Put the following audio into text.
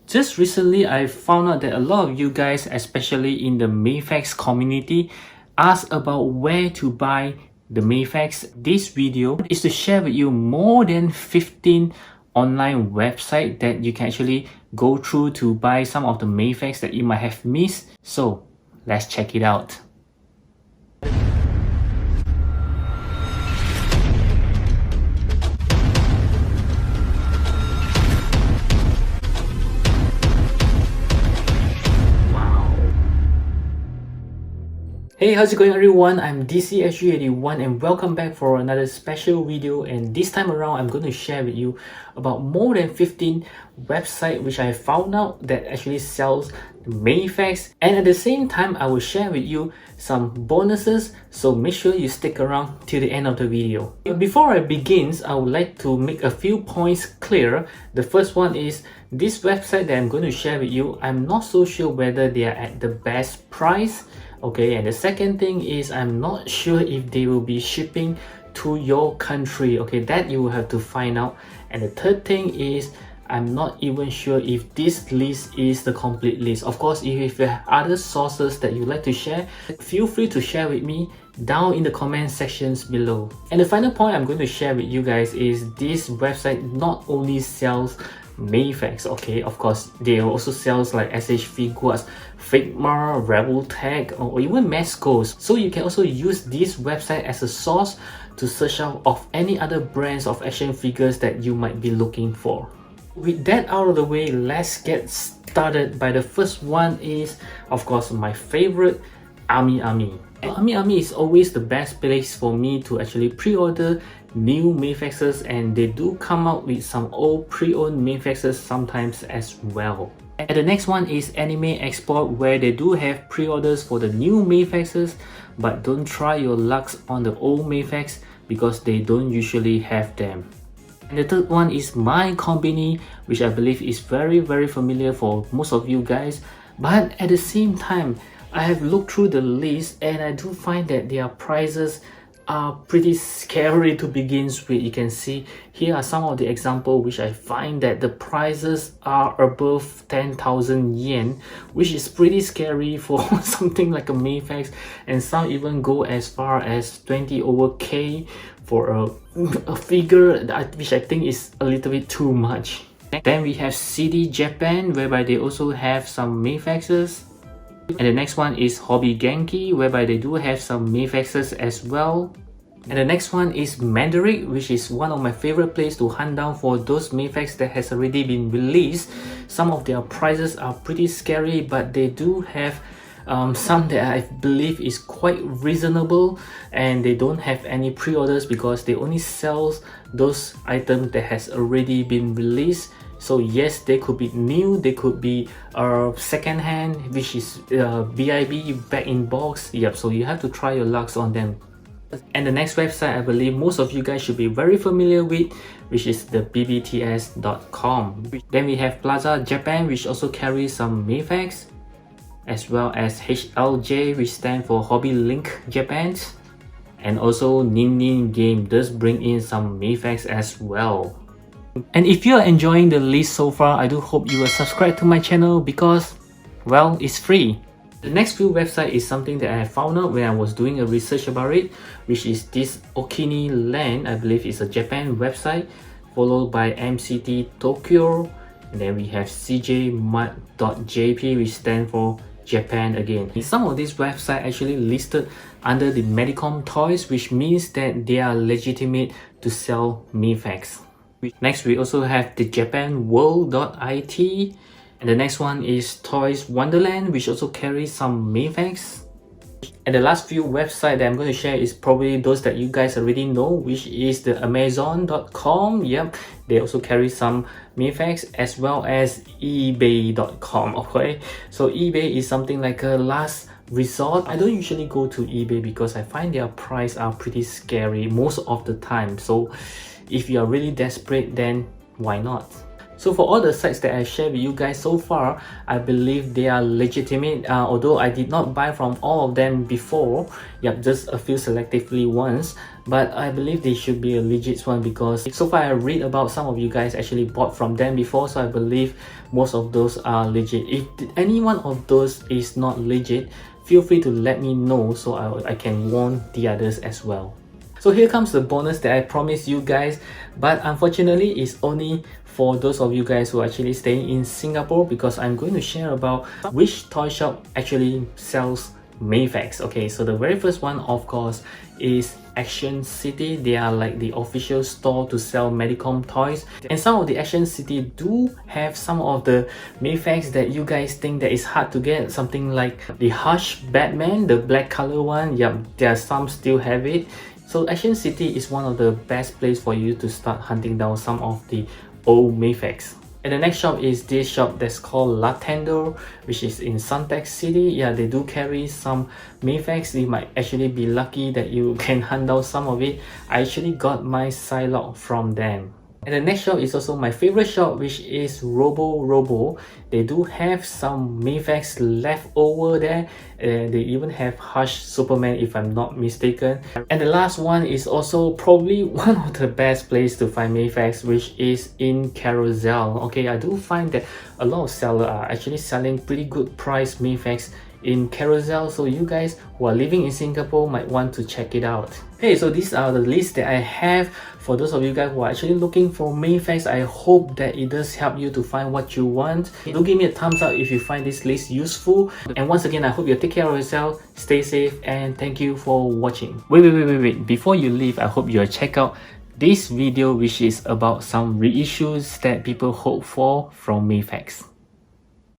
Just recently, I found out that a lot of you guys, especially in the Mafex community, ask about where to buy the Mafex. This video is to share with you more than 15 online websites that you can actually go through to buy some of the Mafex that you might have missed. So let's check it out. Hey, how's it going everyone? I'm DCSG81 and welcome back for another special video, and this time around I'm going to share with you about more than 15 websites which I found out that actually sells Mafex, and at the same time I will share with you some bonuses, so make sure you stick around till the end of the video. Before I begin, I would like to make a few points clear. The first one is this website that I'm going to share with you, I'm not so sure whether they are at the best price. Okay, and the second thing is I'm not sure if they will be shipping to your country. Okay, that you will have to find out. And the third thing is I'm not even sure if this list is the complete list. Of course, if you have other sources that you'd like to share, feel free to share with me down in the comment sections below. And the final point I'm going to share with you guys is this website not only sells Mafex, okay, of course they also sells like SH Figuarts, Figma, Rebel Tech, or even Mascos. So you can also use this website as a source to search out of any other brands of action figures that you might be looking for. With that out of the way, let's get started. By the first one is, of course, my favorite, Army. Army is always the best place for me to actually pre-order new Mafexes, and they do come out with some old pre-owned Mafexes sometimes as well. And the next one is Anime Export, where they do have pre-orders for the new Mafexes, but don't try your lucks on the old Mafex because they don't usually have them. And the third one is My Company, which I believe is very familiar for most of you guys, but at the same time I have looked through the list and I do find that their prices are pretty scary to begin with. You can see here are some of the examples which I find that the prices are above 10,000 yen, which is pretty scary for something like a Mafex, and some even go as far as 20 over K for a figure which I think is a little bit too much. Then we have CD Japan, whereby they also have some Mafexes. And the next one is Hobby Genki, whereby they do have some Mafexes as well. And the next one is Mandarin, which is one of my favorite places to hunt down for those Mafex that has already been released. Some of their prices are pretty scary, but they do have some that I believe is quite reasonable, and they don't have any pre-orders because they only sell those items that has already been released. So yes, they could be new, they could be second hand, which is BIB, back in box. Yep, so you have to try your lucks on them. And the next website I believe most of you guys should be very familiar with, which is the bbts.com. Then we have Plaza Japan, which also carries some Mafex, as well as HLJ, which stands for Hobby Link Japan, and also Nin Game does bring in some Mafex as well. And if you are enjoying the list so far, I do hope you will subscribe to my channel because, well, it's free. The next few website is something that I found out when I was doing a research about it, which is this Okini Land. I believe it's a Japan website, followed by MCT Tokyo, and then we have CJMud.jp, which stands for Japan again. Some of these websites actually listed under the Medicom Toys, which means that they are legitimate to sell Mafex. Next, we also have the JapanWorld.it, and the next one is Toys Wonderland, which also carries some Mafex. And the last few websites that I'm going to share is probably those that you guys already know, which is the Amazon.com. Yep, they also carry some Mafex, as well as eBay.com. Okay, so eBay is something like a last resort. I don't usually go to eBay because I find their price are pretty scary most of the time. So if you are really desperate, then why not? So for all the sites that I shared with you guys so far, I believe they are legitimate, although I did not buy from all of them before. Yep, just a few selectively ones, but I believe they should be a legit one because so far I read about some of you guys actually bought from them before, so I believe most of those are legit. If any one of those is not legit, feel free to let me know so I can warn the others as well. So here comes the bonus that I promised you guys, but unfortunately it's only for those of you guys who are actually staying in Singapore, because I'm going to share about which toy shop actually sells Mafex. Okay, so the very first one of course is Action City. They are like the official store to sell Medicom toys, and some of the Action City do have some of the Mafex that you guys think that is hard to get, something like the Hush Batman, the black color one. Yep, there are some still have it. So Action City is one of the best place for you to start hunting down some of the old Mafex. And the next shop is this shop that's called Latendo, which is in Suntec City. Yeah, they do carry some Mafex. You might actually be lucky that you can hunt down some of it. I actually got my Psylocke from them. And the next shop is also my favorite shop, which is Robo. They do have some Mafex left over there, and they even have Hush Superman if I'm not mistaken. And the last one is also probably one of the best place to find Mafex, which is in Carousel. Okay, I do find that a lot of sellers are actually selling pretty good price Mafex in Carousel, so you guys who are living in Singapore might want to check it out. Hey, so these are the lists that I have for those of you guys who are actually looking for Mafex. I hope that it does help you to find what you want. Do give me a thumbs up if you find this list useful, and once again I hope you take care of yourself, stay safe, and thank you for watching. Wait, before you leave, I hope you'll check out this video, which is about some reissues that people hope for from Mafex.